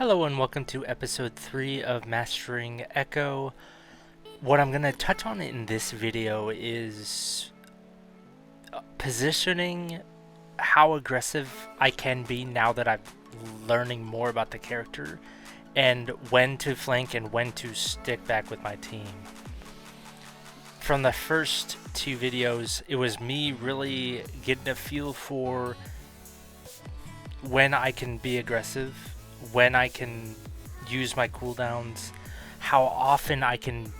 Hello and welcome to episode 3 of Mastering Echo. What I'm going to touch on in this video is positioning, how aggressive I can be now that I'm learning more about the character, and when to flank and when to stick back with my team. From the first two videos, it was me really getting a feel for when I can be aggressive, when I can use my cooldowns, how often I can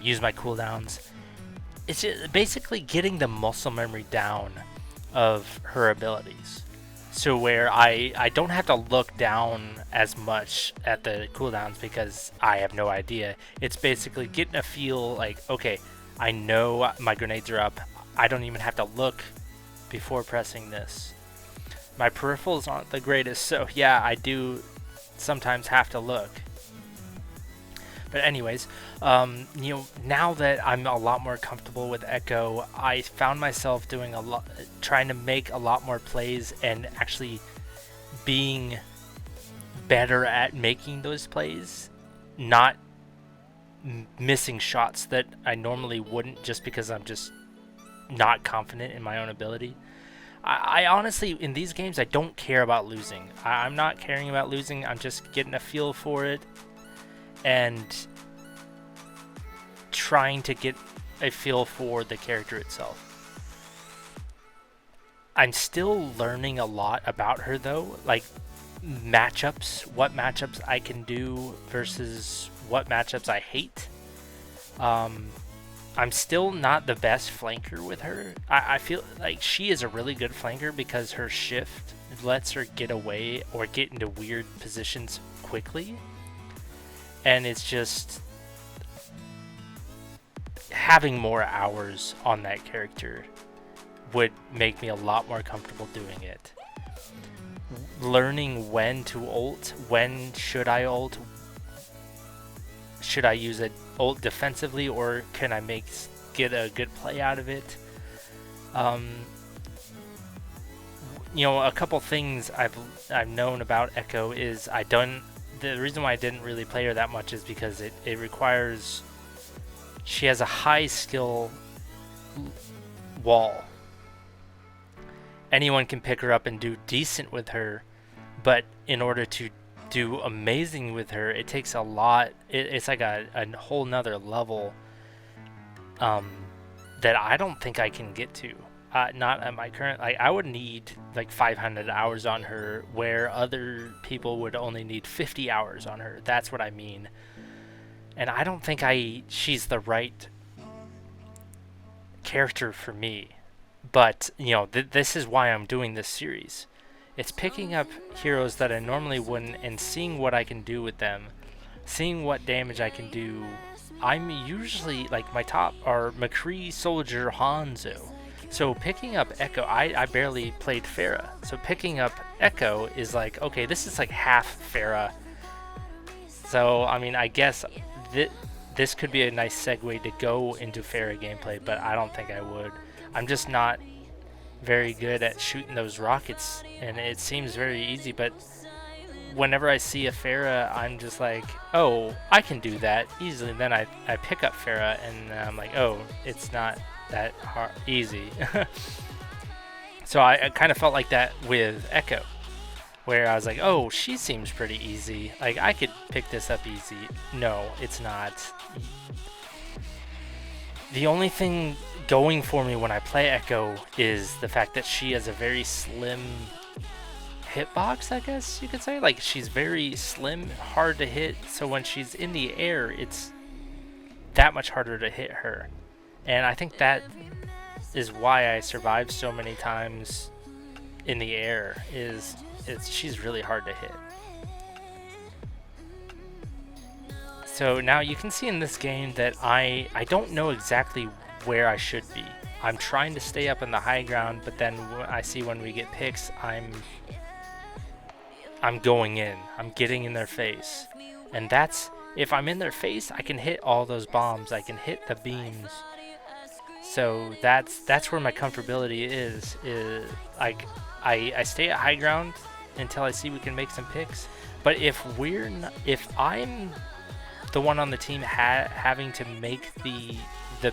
use my cooldowns. It's just basically getting the muscle memory down of her abilities. So where I don't have to look down as much at the cooldowns because I have no idea. It's basically getting a feel like, okay, I know my grenades are up. I don't even have to look before pressing this. My peripherals aren't the greatest, so yeah, I do sometimes have to look. But anyways, now that I'm a lot more comfortable with Echo, I found myself doing trying to make a lot more plays and actually being better at making those plays, not missing shots that I normally wouldn't just because I'm just not confident in my own ability. I honestly, in these games, I don't care about losing. I'm not caring about losing. I'm just getting a feel for it and trying to get a feel for the character itself. I'm still learning a lot about her, though, like matchups, what matchups I can do versus what matchups I hate. I'm still not the best flanker with her. I feel like she is a really good flanker because her shift lets her get away or get into weird positions quickly. And it's just having more hours on that character would make me a lot more comfortable doing it. Learning when to ult, when should I ult, should I use an ult defensively or can I get a good play out of it? A couple things I've known about Echo is the reason why I didn't really play her that much is because it requires, she has a high skill wall. Anyone can pick her up and do decent with her, but in order to do amazing with her, it takes a lot. It's like a whole nother level that I don't think I can get to. Not at my current. I would need like 500 hours on her, where other people would only need 50 hours on her. That's what I mean. And I don't think she's the right character for me. But this is why I'm doing this series. It's picking up heroes that I normally wouldn't and seeing what I can do with them, seeing what damage I can do. I'm usually, like, my top are McCree, Soldier, Hanzo. So picking up Echo, I barely played Pharah. So picking up Echo is like, okay, this is like half Pharah. So, I mean, I guess this could be a nice segue to go into Pharah gameplay, but I don't think I would. I'm just not very good at shooting those rockets, and it seems very easy, but whenever I see a Pharah, I'm just like, oh, I can do that easily. And then I pick up Pharah, and I'm like, oh, it's not that easy. So I kind of felt like that with Echo, where I was like, oh, she seems pretty easy. Like, I could pick this up easy. No, it's not. The only thing going for me when I play Echo is the fact that she has a very slim hitbox, I guess you could say. Like, she's very slim, hard to hit, so when she's in the air, it's that much harder to hit her. And I think that is why I survived so many times in the air, she's really hard to hit. So now you can see in this game that I don't know exactly where I should be. I'm trying to stay up in the high ground, but then I see when we get picks, I'm going in. I'm getting in their face. And that's, if I'm in their face, I can hit all those bombs. I can hit the beams. So that's where my comfortability is like I stay at high ground until I see we can make some picks. But if I'm the one on the team having to make the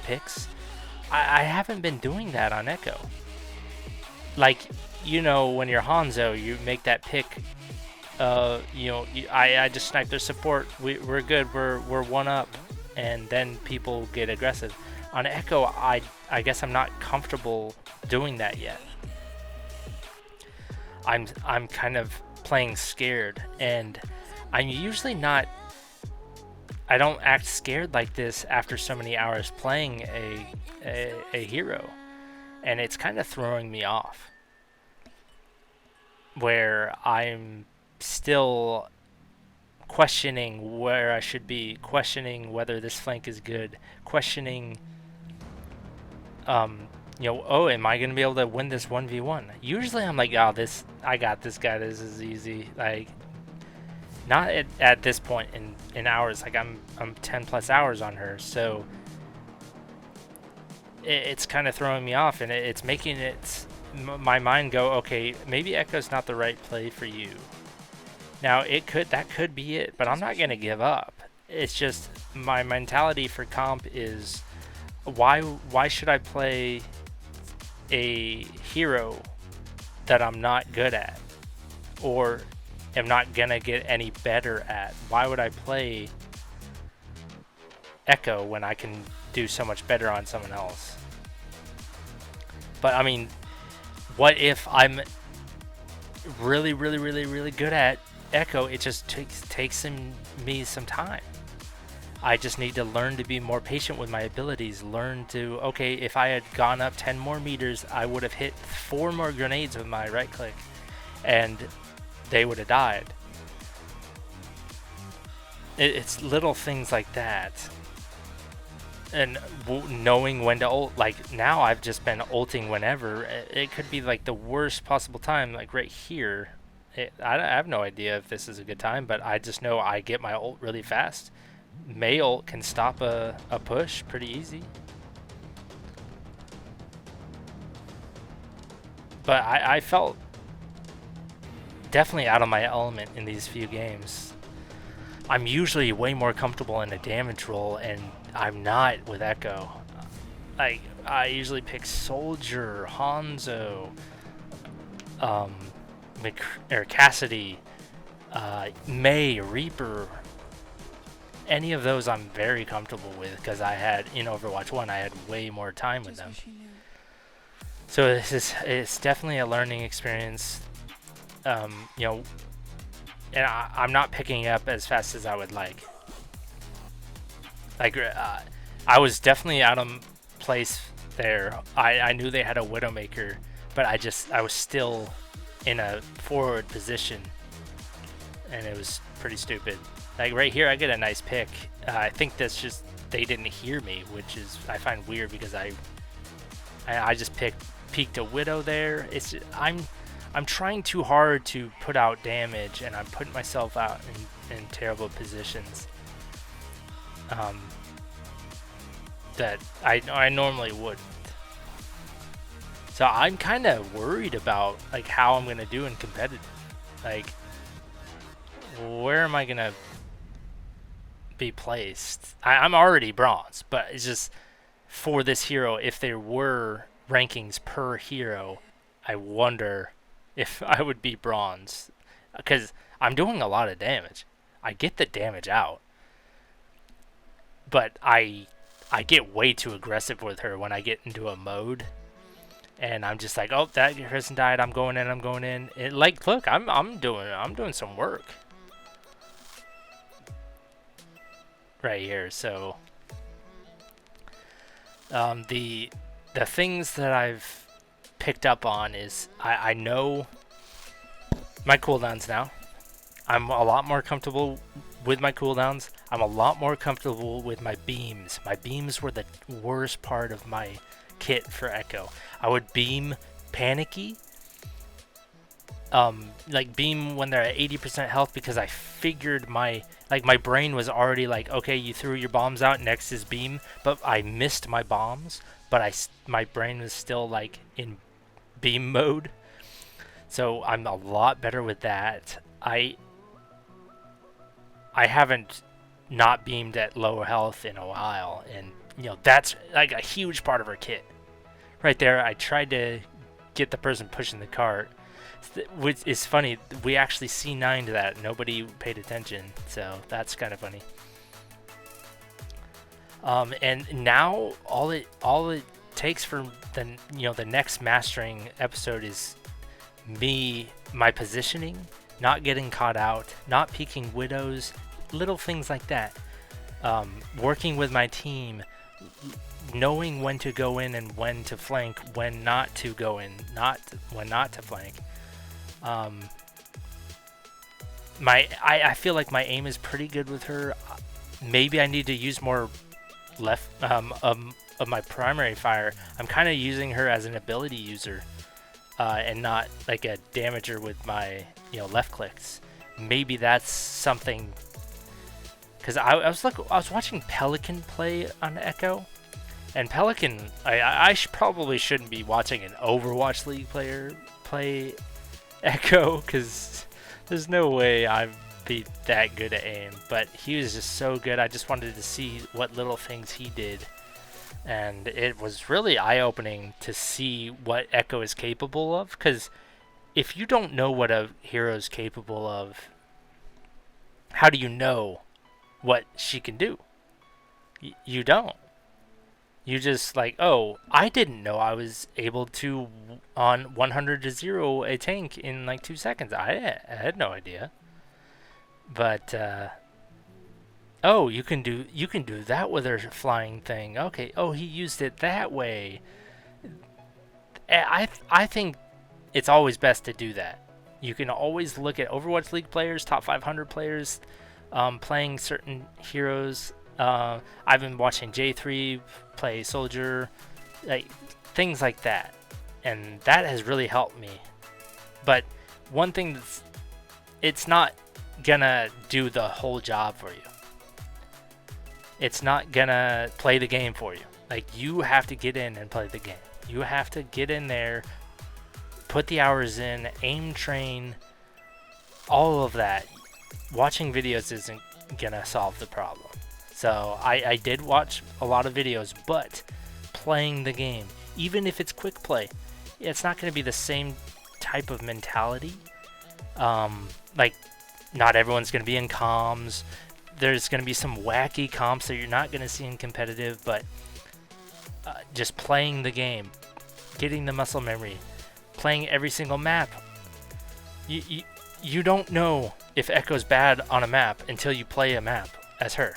picks, I haven't been doing that on Echo. Like, when you're Hanzo, you make that pick. I just sniped their support. We're good. We're one up, and then people get aggressive. On Echo, I guess I'm not comfortable doing that yet. I'm kind of playing scared, and I'm usually not. I don't act scared like this after so many hours playing a hero, and it's kind of throwing me off. Where I'm still questioning where I should be, questioning whether this flank is good, questioning, am I going to be able to win this 1v1? Usually I'm like, I got this guy, this is easy. Like, not at this point in hours, like I'm 10 plus hours on her, so it's kind of throwing me off, and it's making my mind go, okay, maybe Echo's not the right play for you. Now that could be it, but I'm not gonna give up. It's just my mentality for comp is why should I play a hero that I'm not good at or am not gonna get any better at? Why would I play Echo when I can do so much better on someone else? But I mean, what if I'm really, really, really, really good at Echo? It just takes me some time. I just need to learn to be more patient with my abilities. Learn to, okay, if I had gone up 10 more meters, I would have hit 4 more grenades with my right click, and they would have died. It's little things like that. And knowing when to ult, like now I've just been ulting whenever. It could be like the worst possible time, like right here. I have no idea if this is a good time, but I just know I get my ult really fast. May ult can stop a push pretty easy. But I felt definitely out of my element in these few games. I'm usually way more comfortable in a damage role, and I'm not with Echo. Like, I usually pick Soldier, Hanzo, Cassidy, Mei, Reaper. Any of those I'm very comfortable with because in Overwatch 1, I had way more time with them. So it's definitely a learning experience. And I'm not picking up as fast as I would like. I was definitely out of place there. I knew they had a Widowmaker, but I was still in a forward position, and it was pretty stupid. Like right here, I get a nice pick. I think that's just they didn't hear me, which is I find weird because I just peeked a Widow there. I'm trying too hard to put out damage, and I'm putting myself out in terrible positions that I normally wouldn't. So I'm kind of worried about like how I'm gonna do in competitive. Like, where am I gonna be placed? I'm already bronze, but it's just for this hero. If there were rankings per hero, I wonder if I would be bronze, because I'm doing a lot of damage. I get the damage out, but I get way too aggressive with her when I get into a mode, and I'm just like, oh, that person died. I'm going in. Like, look, I'm doing some work right here. So the things that I've picked up on is I know my cooldowns now. I'm a lot more comfortable with my cooldowns. I'm a lot more comfortable with my beams. My beams were the worst part of my kit for Echo. I would beam panicky, like beam when they're at 80% health, because I figured my brain was already like, okay, you threw your bombs out, next is beam, but I missed my bombs, but my brain was still like in beam mode. So I'm a lot better with that. I haven't not beamed at low health in a while, and that's like a huge part of her kit. Right there, I tried to get the person pushing the cart, which is funny. We actually C9'd that. Nobody paid attention, so that's kind of funny. And now all it takes for the next mastering episode is my positioning, not getting caught out, not peeking widows, little things like that. Working with my team, knowing when to go in and when to flank, when not to go in, when not to flank. I feel like my aim is pretty good with her. Maybe I need to use more left of my primary fire. I'm kind of using her as an ability user, and not like a damager with my left clicks. Maybe that's something, because I was watching Pelican play on Echo, and Pelican, I probably shouldn't be watching an Overwatch League player play Echo, because there's no way I'd be that good at aim, but he was just so good. I just wanted to see what little things he did, and it was really eye-opening to see what Echo is capable of, because if you don't know what a hero is capable of, how do you know what she can do? You don't. You just like, oh, I didn't know I was able to on 100 to 0 a tank in like 2 seconds. I had no idea. But oh, you can do that with her flying thing. Okay. Oh, he used it that way. I think it's always best to do that. You can always look at Overwatch League players, top 500 players, playing certain heroes. I've been watching J3 play Soldier, like things like that, and that has really helped me. But one thing it's not gonna do the whole job for you. It's not gonna play the game for you. Like, you have to get in and play the game. You have to get in there, put the hours in, aim train, all of that. Watching videos isn't gonna solve the problem. So I did watch a lot of videos, but playing the game, even if it's quick play, it's not going to be the same type of mentality. Like, not everyone's going to be in comms. There's going to be some wacky comps that you're not going to see in competitive, but just playing the game, getting the muscle memory, playing every single map. You don't know if Echo's bad on a map until you play a map as her.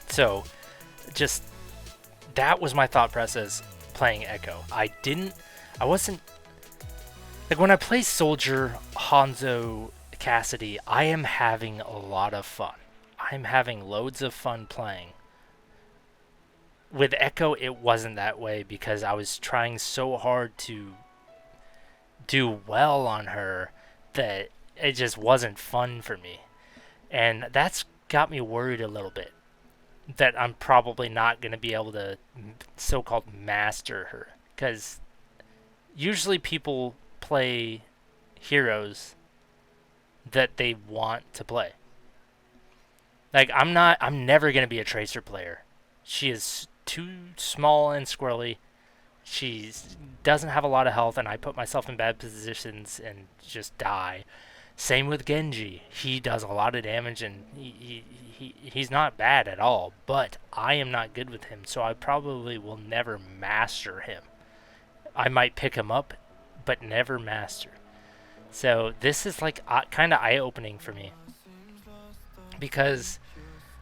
So, just, that was my thought process playing Echo. I wasn't, like, when I play Soldier, Hanzo, Cassidy, I am having a lot of fun. I'm having loads of fun playing. With Echo, it wasn't that way because I was trying so hard to do well on her that it just wasn't fun for me. And that's got me worried a little bit, that I'm probably not going to be able to so-called master her. Because usually people play heroes that they want to play. Like, I'm never going to be a Tracer player. She is too small and squirrely. She doesn't have a lot of health, and I put myself in bad positions and just die. Same with Genji. He does a lot of damage, and he's not bad at all, but I am not good with him, so I probably will never master him. I might pick him up, but never master. So this is like kind of eye-opening for me, because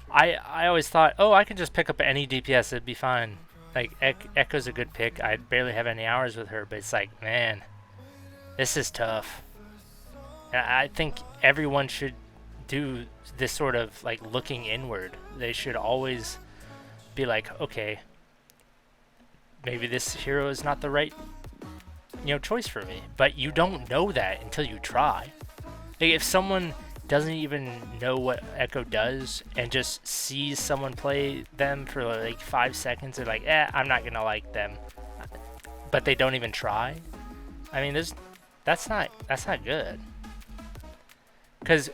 I always thought, oh, I can just pick up any DPS, it'd be fine. Like, Echo's a good pick. I barely have any hours with her, but it's like, man, this is tough. And I think everyone should do this sort of, like, looking inward. They should always be like, okay, maybe this hero is not the right, choice for me. But you don't know that until you try. Like, if someone doesn't even know what Echo does and just sees someone play them for like 5 seconds, they're like, I'm not gonna like them, but they don't even try. I mean, That's not good. Because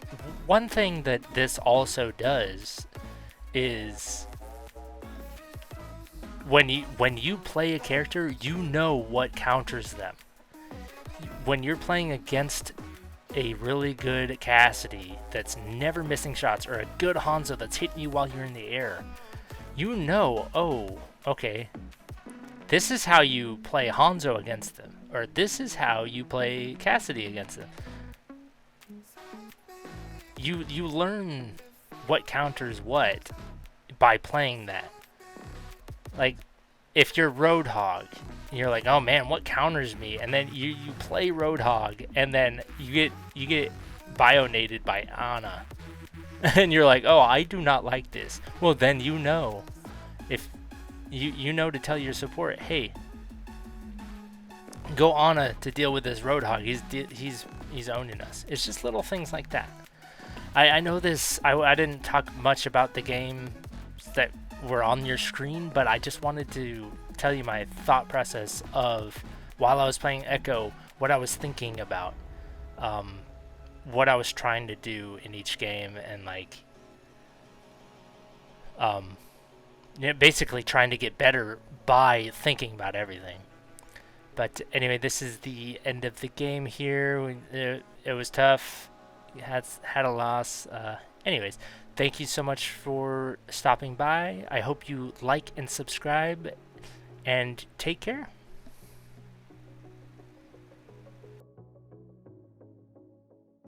one thing that this also does is when you play a character, you know what counters them. When you're playing against a really good Cassidy that's never missing shots, or a good Hanzo that's hitting you while you're in the air, you know, oh, okay, this is how you play Hanzo against them, or this is how you play Cassidy against them. You learn what counters what by playing that. Like, if you're Roadhog, you're like, oh man, what counters me? And then you play Roadhog, and then you get bionated by Ana, and you're like, oh, I do not like this. Well, then you know, if you know to tell your support, hey, go Ana to deal with this Roadhog. He's owning us. It's just little things like that. I know this. I didn't talk much about the game that were on your screen, but I just wanted to tell you my thought process of while I was playing Echo, what I was thinking about, what I was trying to do in each game, and like, basically trying to get better by thinking about everything. But anyway, this is the end of the game here. It was tough. Had a loss. Anyways, thank you so much for stopping by. I hope you like and subscribe, and take care.